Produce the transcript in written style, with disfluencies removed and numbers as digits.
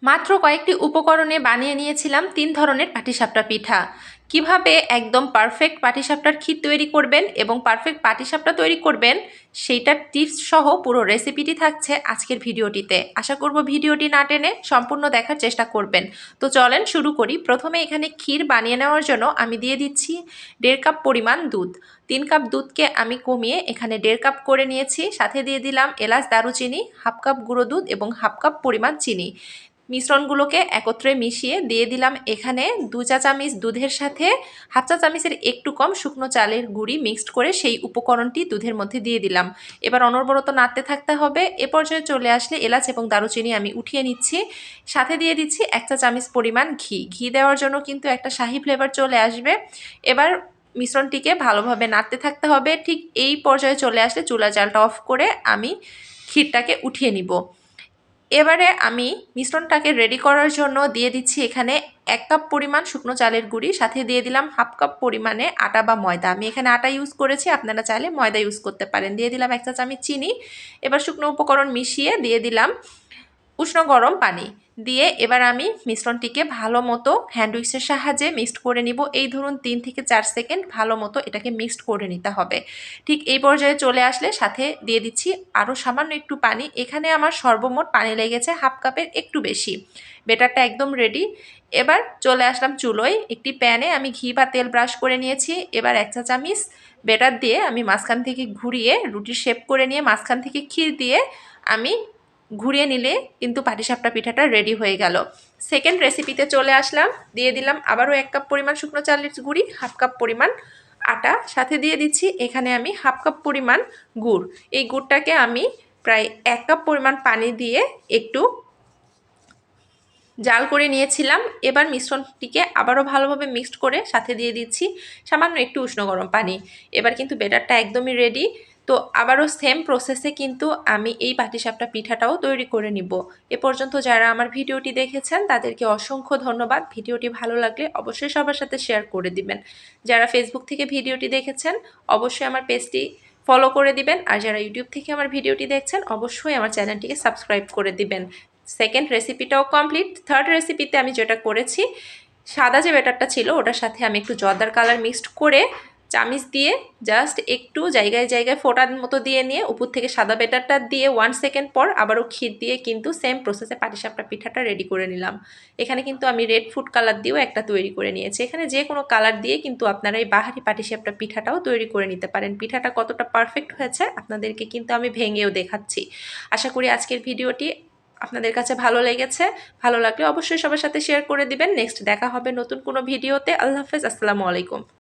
মাত্র কয়েকটি উপকরণে বানিয়ে নিয়েছিলাম 3 ধরনের পাটিসাপটা পিঠা। কিভাবে একদম পারফেক্ট পাটিসাপটার ক্ষীর তৈরি করবেন এবং পারফেক্ট পাটিসাপটা তৈরি করবেন সেইটার টিপস সহ পুরো রেসিপিটি থাকছে আজকের ভিডিওটিতে। আশা করব ভিডিওটি না টেনে সম্পূর্ণ দেখার চেষ্টা করবেন। তো চলেন শুরু করি। প্রথমে এখানে ক্ষীর বানিয়ে নেওয়ার জন্য আমি দিয়ে দিচ্ছি 1.5 কাপ পরিমাণ দুধ। 3 কাপ দুধকে আমি কমিয়ে এখানে 1.5 কাপ করে নিয়েছি। সাথে দিয়ে দিলাম এলাচ, দারুচিনি, হাফ কাপ গুঁড়ো দুধ এবং হাফ কাপ পরিমাণ চিনি। মিশ্রণগুলোকে একত্রে মিশিয়ে দিয়ে দিলাম এখানে 2 চা চামচ দুধের সাথে হাফ চা চামচের একটু কম শুকনো চালের গুঁড়ি মিক্সড করে সেই উপকরণটি দুধের মধ্যে দিয়ে দিলাম। এবার অনবরত নাড়তে থাকতে হবে। এ পর্যায়ে চলে আসলে এলাচ এবং দারুচিনি আমি উঠিয়ে নিচ্ছি। সাথে দিয়ে দিচ্ছি 1 চা চামচ পরিমাণ ঘি। ঘি দেওয়ার জন্য কিন্তু একটা শাহি ফ্লেভার চলে আসবে। এবার মিশ্রণটিকে ভালোভাবে নাড়তে থাকতে হবে। ঠিক এই পর্যায়ে চলে আসলে চুলা জালটা অফ করে আমি ক্ষীরটাকে উঠিয়ে নিব। এবারে আমি মিশ্রণটাকে রেডি করার জন্য দিয়ে দিচ্ছি এখানে 1 কাপ পরিমাণ শুকনো চালের গুঁড়ি, সাথে দিয়ে দিলাম হাফ কাপ পরিমাণে আটা বা ময়দা। আমি এখানে আটা ইউজ করেছি, আপনারা চাইলে ময়দা ইউজ করতে পারেন। দিয়ে দিলাম 1 চা চামচ চিনি। এবার শুকনো উপকরণ মিশিয়ে দিয়ে দিলাম উষ্ণ গরম পানি দিয়ে এবার আমি মিশ্রণটিকে ভালো মতো হ্যান্ড উইক্সের সাহায্যে মিক্সড করে নিব। এই ধরুন 3 থেকে 4 সেকেন্ড ভালো মতো এটাকে মিক্সড করে নিতে হবে। ঠিক এই পর্যায়ে চলে আসলে সাথে দিয়ে দিচ্ছি আরও সামান্য একটু পানি। এখানে আমার সর্বমোট পানি লেগেছে হাফ কাপের একটু বেশি। বেটারটা একদম রেডি। এবার চলে আসলাম চুলোয়। একটি প্যানে আমি ঘি বা তেল ব্রাশ করে নিয়েছি। এবার 1 চা চামচ বেটার দিয়ে আমি মাঝখান থেকে ঘুরিয়ে রুটির শেপ করে নিয়ে মাঝখান থেকে ক্ষীর দিয়ে আমি ঘুরিয়ে নিলে কিন্তু পাটিসাপটা পিঠাটা রেডি হয়ে গেল। সেকেন্ড রেসিপিতে চলে আসলাম। দিয়ে দিলাম আবারও 1 কাপ পরিমাণ শুকনো চালের গুঁড়ি, হাফ কাপ পরিমাণ আটা, সাথে দিয়ে দিচ্ছি এখানে আমি হাফ কাপ পরিমাণ গুড়। এই গুড়টাকে আমি প্রায় 1 কাপ পরিমাণ পানি দিয়ে একটু জাল করে নিয়েছিলাম। এবার মিশ্রণটিকে আবারও ভালোভাবে মিক্সড করে সাথে দিয়ে দিচ্ছি সামান্য একটু উষ্ণ গরম পানি। এবার কিন্তু ব্যাটারটা একদমই রেডি। তো আবারও সেম প্রসেসে কিন্তু আমি এই পাটিসাপটা পিঠাটাও তৈরি করে নিব। এ পর্যন্ত যারা আমার ভিডিওটি দেখেছেন তাদেরকে অসংখ্য ধন্যবাদ। ভিডিওটি ভালো লাগলে অবশ্যই সবার সাথে শেয়ার করে দিবেন। যারা ফেসবুক থেকে ভিডিওটি দেখেছেন অবশ্যই আমার পেজটি ফলো করে দিবেন। আর যারা ইউটিউব থেকে আমার ভিডিওটি দেখছেন অবশ্যই আমার চ্যানেলটিকে সাবস্ক্রাইব করে দিবেন। Second রেসিপিটাও complete. থার্ড রেসিপিতে আমি যেটা করেছি, সাদা যে ব্যাটারটা ছিল ওটার সাথে আমি একটু জর্দার কালার মিক্সড করে চামিচ দিয়ে জাস্ট একটু জায়গায় জায়গায় ফোটার মতো দিয়ে নিয়ে উপর থেকে সাদা ব্যাটারটা দিয়ে 1 সেকেন্ড পর আবারও ক্ষীর দিয়ে কিন্তু সেম প্রসেসে পাটিসাপটা পিঠাটা রেডি করে নিলাম। এখানে কিন্তু আমি রেড ফুড কালার দিয়েও একটা তৈরি করে নিয়েছি। এখানে যে কোনো কালার দিয়ে কিন্তু আপনারা এই বাহারি পাটিসাপটা পিঠাটাও তৈরি করে নিতে পারেন। পিঠাটা কতটা পারফেক্ট হয়েছে আপনাদেরকে কিন্তু আমি ভেঙেও দেখাচ্ছি। আশা করি আজকের ভিডিওটি আপনাদের কাছে ভালো লেগেছে। ভালো লাগলে অবশ্যই সবার সাথে শেয়ার করে দিবেন। নেক্সট দেখা হবে নতুন কোনো ভিডিওতে। আল্লাহ হাফেজ, আসসালামু আলাইকুম।